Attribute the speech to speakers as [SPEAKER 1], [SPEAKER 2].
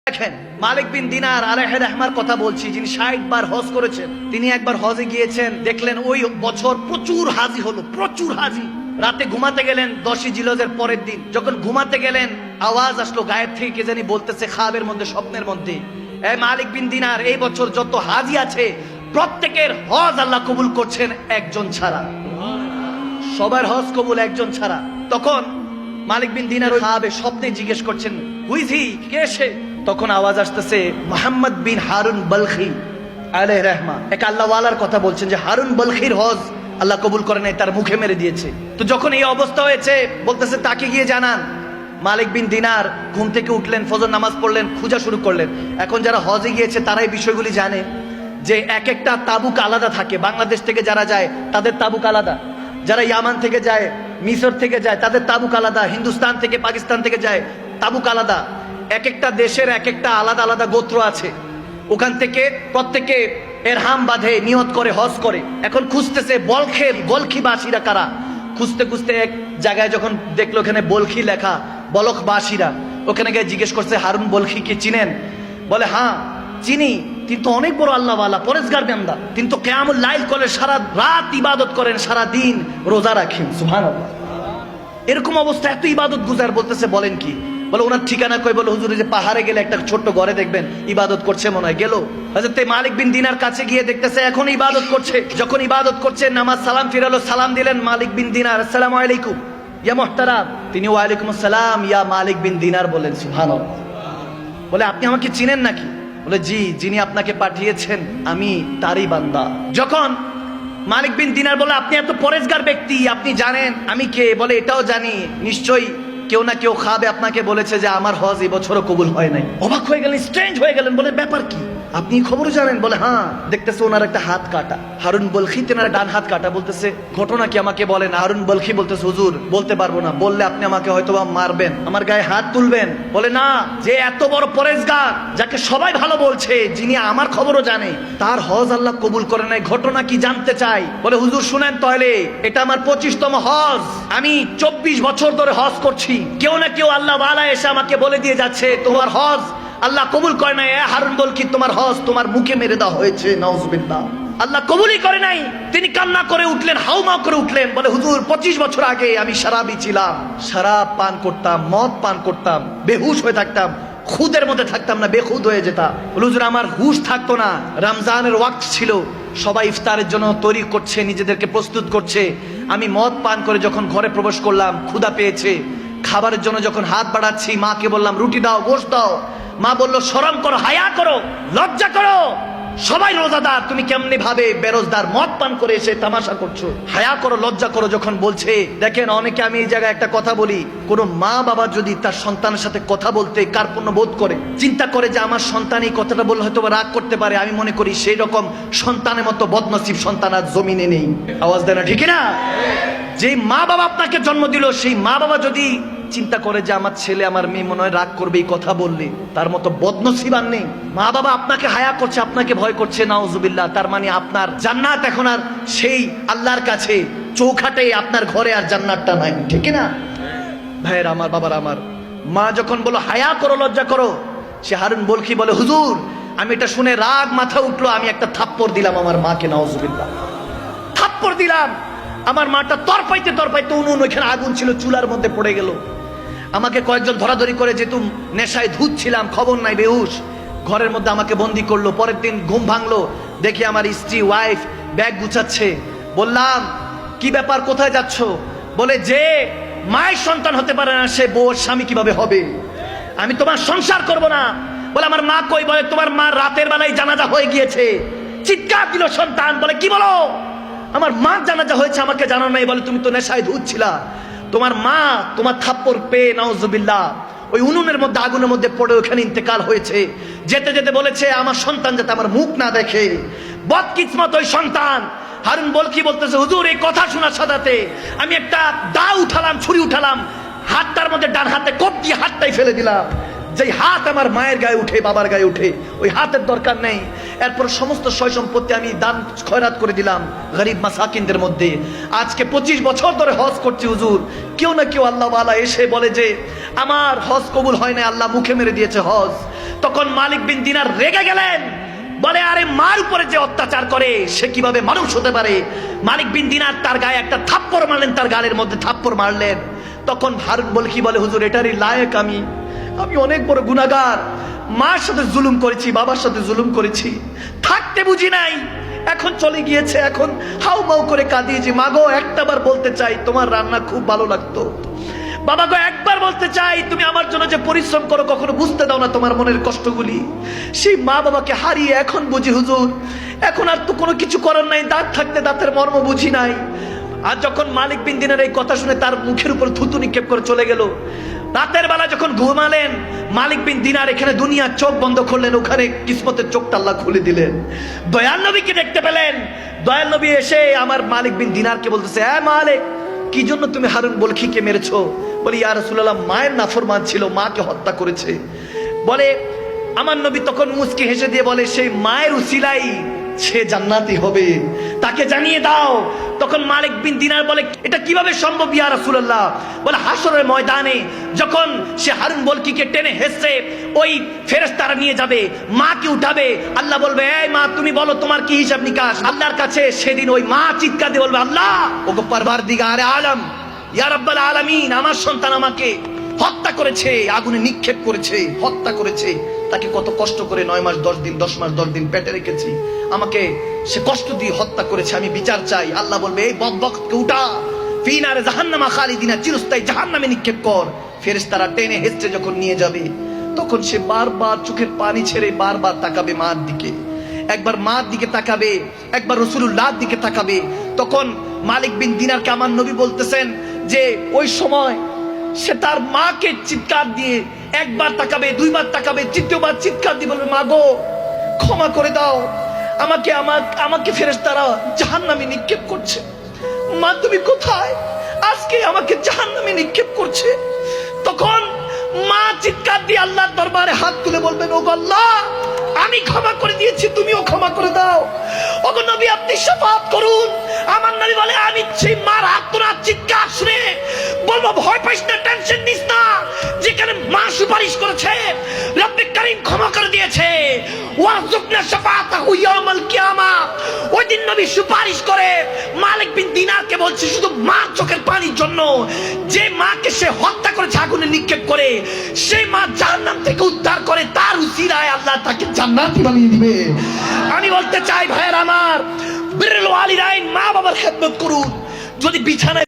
[SPEAKER 1] দেখেন মালিক বিন দিনার আলাইহি রাহমার কথা বলছি, যিনি 60 বার হজ করেছেন। তিনি একবার হজে গিয়েছেন, দেখলেন ওই বছর প্রচুর হাজি হলো, প্রচুর হাজি। রাতে ঘুমাতে গেলেন 10ই জিলহজের পরের দিন। যখন ঘুমাতে গেলেন আওয়াজ আসলো গায়েব থেকে, কে জানি বলতেছে খাবের মধ্যে, স্বপ্নের মধ্যে, এই মালিক বিন দিনার, এই বছর যত হাজি আছে প্রত্যেকের হজ আল্লাহ কবুল করছেন একজন ছাড়া। সবার হজ কবুল, একজন ছাড়া। তখন মালিক বিন দিনার খাবে স্বপ্নে জিজ্ঞেস করছেন, হুইজি, কে সে? তখন আওয়াজ আসতেছে মুহাম্মদ বিন হারুন বলখি আলাইহির রাহমা, এক আল্লাহওয়ালার কথা বলছেন যে হারুন বলখির হজ আল্লাহ কবুল করে নাই, তার মুখে মেরে দিয়েছে। তো যখন এই অবস্থা হয়েছে বলতেছে তাকে গিয়ে জানান। মালিক বিন দিনার ঘুম থেকে উঠলেন, ফজর নামাজ পড়লেন, খোঁজা শুরু করলেন। এখন যারা হজে গিয়েছে তারা এই বিষয়গুলি জানে যে এক একটা তাবুক আলাদা থাকে। বাংলাদেশ থেকে যারা যায় তাদের তাবুক আলাদা, যারা ইয়ামান থেকে যায়, মিশর থেকে যায়, তাদের তাবুক আলাদা, হিন্দুস্তান থেকে পাকিস্তান থেকে যায় তাবুক আলাদা। এক একটা দেশের এক একটা আলাদা আলাদা গোত্র আছে। ওখান থেকে প্রত্যেকে এরহাম বাঁধে, নিয়ত করে হজ করে। এখন খুঁজতেছে বলখিবাসীরা কারা। খুঁজতে খুঁজতে এক জায়গায় যখন দেখলো ওখানে বলখি লেখা, বলখবাসীরা, ওখানে গিয়ে জিজ্ঞেস করছে হারুন বলখি কি চিনেন? বলে হ্যাঁ চিনি, কিন্তু অনেক বড় আল্লাহওয়ালা, পরেজগার বান্দা। তিনি তো কিয়ামুল লাইল করে সারা রাত ইবাদত করেন, সারা দিন রোজা রাখেন। সুবহানাল্লাহ। এরকম অবস্থা, এত ইবাদত গুজার। বলতেছে বলেন কি? বলে ওনার ঠিকানা কই? বলে হুজুর যে পাহাড়ে গেলে একটা ছোট্ট ঘরে দেখবেন ইবাদত করছে মনে হয়। গেল হযরত মালিক বিন দিনার কাছে গিয়ে দেখতেছে এখন ইবাদত করছে। যখন ইবাদত করছে নামাজ সালাম ফিরালো, সালাম দিলেন মালিক বিন দিনার, আসসালামু আলাইকুম ইয়া মুহতারাম। তিনি ওয়ালাইকুম আসসালাম ইয়া মালিক বিন দিনার বলেন। সুবহানাল্লাহ। বলে আপনি আমাকে চিনেন নাকি? বলে জি, যিনি আপনাকে পাঠিয়েছেন আমি তারই বান্দা। যখন মালিক বিন দিনার বলে আপনি এত পরেজগার ব্যক্তি, আপনি জানেন আমি কে? বলে এটাও জানি, নিশ্চয়ই কেউ না কেউ খাবে আপনাকে বলেছে যে আমার হজ এই বছরও কবুল হয় নাই। অবাক হয়ে গেলেন, স্ট্রেঞ্জ হয়ে গেলেন। বলে ব্যাপার কি? আপনি খবর জানেন? বলে হ্যাঁ। দেখতেছে ওনার একটা হাত কাটা, হারুন বলখি তেনার ডান হাত কাটা। বলতেছে ঘটনা কি আমাকে বলেন। হারুন বলখি বলতেছে হুজুর বলতে পারবো না, বললে আপনি আমাকে হয়তো মারবেন, আমার গায়ে হাত তুলবেন। বলে না, যে এত বড় পরেজগার, যাকে সবাই ভালো বলছে, যিনি আমার খবরও জানে, তার হজ আল্লাহ কবুল করে নাই, ঘটনা কি জানতে চাই। বলে হুজুর শুনেন তাহলে, এটা আমার 25তম হজ, আমি 24 বছর ধরে হজ করছি। কেউ না কেউ আল্লাহ ওয়ালা এসে আমাকে বলে দিয়ে যাচ্ছে তোমার হজ আল্লাহ কবুল করে নাই। হারুন বলখি তোমার হজ তোমার মুখে মেরে দেওয়া হয়েছে, নাউজুবিল্লাহ, আল্লাহ কবুলই করে নাই। তিনি কান্না করে উঠলেন, হাউমাউ করে উঠলেন। বলে হুজুর 25 বছর আগে আমি শরাবী ছিলাম, শরাব পান করতাম, মদ পান করতাম, বেহুশ হয়ে থাকতাম, খুদের মধ্যে থাকতাম না, বেখুদ হয়ে যেতাম। বলে হুজুর আমার হুশ থাকতো না, রমজানের ওয়াক্ত ছিল, সবাই ইফতারের জন্য তৈরি করছে, নিজেদেরকে প্রস্তুত করছে। আমি মদ পান করে যখন ঘরে প্রবেশ করলাম, ক্ষুধা পেয়েছে, খাবারের জন্য যখন হাত বাড়াচ্ছি, মাকে বললাম রুটি দাও, গোশত দাও। মা বলল শরম করো, হায়া করো, লজ্জা করো, সবাই রোজাদার, তুমি কেমনি ভাবে বেরোজদার মদ পান করে এসে তামাশা করছো, হায়া করো, লজ্জা করো। যখন বলছে, দেখেন অনেকে, আমি এই জায়গায় একটা কথা বলি, কোন মা বাবা যদি তার সন্তানের সাথে কথা বলতে কার্পণ্য বোধ করে, চিন্তা করে যে আমার সন্তান এই কথাটা বললে হয়তো রাগ করতে পারে, আমি মনে করি সেই রকম সন্তানের মতো বদনসিব সন্তান আর জমিনে নেই। আওয়াজ দেয় না? ঠিক না? যে মা বাবা আপনাকে জন্ম দিল, সেই মা বাবা যদি চিন্তা করে যে আমার ছেলে আমার মেয়ে মনে হয় রাগ করবে এই কথা বললে, তার মতো বদনসিব আর নেই। মা বাবা আপনাকে হায়া করছে, আপনাকে ভয় করছে, নাউজুবিল্লাহ, তার মানে আপনার জান্নাত এখন আর সেই আল্লাহর কাছে চৌখাটে, আপনার ঘরে আর জান্নাতটা নাই। ঠিক না ভাইয়ের আমার, বাবার আমার? মা যখন বলো হায়া করো, লজ্জা করো, সে হারুন বলখি বলে হুজুর আমি এটা শুনে রাগ মাথা উঠলো, আমি একটা থাপ্পড় দিলাম আমার মাকে, নাউজুবিল্লাহ, থাপ্পড় দিলাম। আমার মাটা তরপাইতে তরপাইতে উনুন, ওইখানে আগুন ছিল, চুলার মধ্যে পড়ে গেল। আমাকে কয়েকজন ধরাধরি করে, যেহেতু নেশায় ধুত ছিলাম, খবর নাই, বেহুশ, ঘরের মধ্যে আমাকে বন্দি করলো। পরের দিন ঘুম ভাঙলো, দেখি আমার স্ত্রী ওয়াইফ ব্যাগ গুছাচ্ছে। বললাম কি ব্যাপার, কোথায় যাচ্ছ? বলে যে মায়ের সন্তান হতে পারে না, সে বউর স্বামী কিভাবে হবে? আমি তোমার সংসার করব না। বলে আমার মা কই? বলে তোমার মা রাতের বেলায় জানাজা হয়ে গিয়েছে। চিৎকার দিল সন্তান। বলে কি বলো? আমার মা জানাজা হয়েছে, আমাকে জানো নাই? বলে তুমি তো নেশায় ধুত ছিলা, তোমার মা তোমার থাপ্পড় পেয়ে নাউজুবিল্লাহ ওই উনুনের মধ্যে, আগুনের মধ্যে পড়ে ওখানে ইন্তেকাল হয়েছে। যেতে যেতে বলেছে আমার সন্তান যাতে আমার মুখ না দেখে। বদকিসমত ওই সন্তান। হারুন বলখি বলতেছে হুজুর এই কথা শোনার সাথে আমি একটা দা উঠালাম, ছুরি উঠালাম, হাতটার মধ্যে ডান হাতে কোপ দিয়ে হাতটাই ফেলে দিলাম। যেই হাত আমার মায়ের গায়ে উঠে, বাবার গায়ে উঠে, ওই হাতের দরকার নেই। এরপর সমস্ত সয় সম্পত্তি আমি দান খয়রাত করে দিলাম গরিব মাসাকিনদের মধ্যে। আজকে 25 বছর ধরে হজ করছি হুজুর, কেউ না কেউ আল্লাহ ওয়ালা এসে বলে যে আমার হজ কবুল হয় না, আল্লাহ মুখে মেরে দিয়েছে হজ। তখন মালিক বিন দিনার রেগে গেলেন, বলে আরে মার উপরে যে অত্যাচার করে সে কিভাবে মানুষ হতে পারে। মালিক বিন দিনার তার গায়ে একটা থাপ্পড় মারলেন, তার গালের মধ্যে থাপ্পড় মারলেন। তখন হারুন বলকি বলে, হুজুর এটারই লায়েক আমি অনেক বড় গুনাহগার, মার সাথে জুলুম করেছি, বাবার সাথে জুলুম করেছি, থাকতে বুঝি নাই, এখন চলে গিয়েছে, এখন হাউ মাউ করে কাঁদিয়েছি। মাগো একটাবার বলতে চাই তোমার রান্না খুব ভালো লাগতো, বাবা গো একবার বলতে চাই তুমি আমার জন্য যে পরিশ্রম করো কখনো বুঝতে দাও না তোমার মনের কষ্টগুলি। সেই মা বাবাকে হারিয়ে এখন বুঝি হুজুর, এখন আর তো কোনো কিছু করার নাই, দাঁত থাকতে দাঁতের মর্ম বুঝি নাই। আর যখন মালিক বিন দিনার এই কথা শুনে তার মুখের উপর থুতু নিক্ষেপ করে চলে গেল। রাতের বেলা যখন ঘুমালেন মালিক বিন দিনার, এখানে দুনিয়া চোখ বন্ধ করলেন, ওখানে কিসমতের চোখটা আল্লাহ খুলে দিলেন। দয়াল নবীকে দেখতে পেলেন। দয়াল নবী এসে আমার মালিক বিন দিনারকে বলতেছে, হ্যাঁ মালিক, কি জন্য তুমি হারুন বলখিকে মেরেছো? বলি ইয়া রাসূলুল্লাহ, মায়ের নাফরমান ছিল, মাকে হত্যা করেছে। বলে আমার নবী তখন মুচকি হেসে দিয়ে বলে, সেই মায়ের উসিলাই সে জান্নাতি হবে, তাকে জানিয়ে দাও। তখন মালিক বিন দিনার বলে, এটা কিভাবে সম্ভব ইয়া রাসূলুল্লাহ? বলে হাসরের ময়দানে যখন সে হারুন বলকিকে টেনে হেসে ওই ফেরেশতারা নিয়ে যাবে, মাকে উঠাবে, আল্লাহ বলবে, এই মা তুমি বলো তোমার কি হিসাব নিকাশ আল্লাহর কাছে। সেদিন ওই মা চিৎকার দিয়ে বলবে, আল্লাহ ওগো পারওয়ারদিগারে আলম, ইয়া রাব্বাল আলামিন, আমার সন্তান আমাকে হত্যা করেছে, আগুনে নিক্ষেপ করেছে, হত্যা করেছে, তাকে কত কষ্ট করে 9 মাস 10 দিন 10 মাস 10 দিন পেটে রেখেছি, আমাকে সে কষ্ট দিয়ে হত্যা করেছে, আমি বিচার চাই। আল্লাহ বলবে, এই বদবখতকে উঠা, ফি নারে জাহান্নামা খালিদিনা, চিরস্থায়ী জাহান্নামে নিক্ষেপ কর। ফেরেশতারা টেনে হেঁচড়ে যখন নিয়ে যাবে তখন সে বারবার চোখের পানি ছেড়ে বারবার তাকাবে মার দিকে, একবার মার দিকে তাকাবে, একবার রাসূলুল্লাহর দিকে তাকাবে। তখন মালিক বিন দিনারকে আমার নবী বলতেছেন যে ওই সময় সে তার মাকে চিৎকার দিয়ে একবার তাকাবে, দুইবার তাকাবে, তৃতীয়বার চিৎকার দিয়ে বলবে, মা গো ক্ষমা করে দাও আমাকে, আমাকে ফেরেশতারা জাহান্নামে নিক্ষেপ করছে। মা তুমি কোথায়? আজকে আমাকে জাহান্নামে নিক্ষেপ করছে। তখন মা চিৎকার দিয়ে আল্লাহর দরবারে হাত তুলে বলবেন, ওগো আল্লাহ, আমি ক্ষমা করে দিয়েছি, তুমিও ক্ষমা করে দাও। ওগো নবী আপনি শাফাআত করুন। আমার নবী বলে, আমি সেই মার আর্তনাদ চিৎকার শুনে বলবো, ভয় পাইস না, টেনশন নিস না, যেখানে মা সুপারিশ করেছে রব্বে কারীম ক্ষমা করে দিয়েছে। ওয়ারযুকনা শাফাআতাহু ইয়াউমাল কিয়ামা, ওই দিন নবী সুপারিশ করে মালিক বিন দিনারকে বলছে, শুধু মার চোখের পানির জন্য, যে মাকে সে হত্যা করেছে আগুনে নিক্ষেপ করে, সেই মা জাহান্নাম থেকে উদ্ধার করে, তার উসিলায় আল্লাহ তাকে জান্নাতি বানিয়ে দিবে। আমি বলতে চাই ভাইয়ের আমার, বিররুল ওয়ালিদাইন, মা বাবার খেদমত করুন। যদি বিছানায়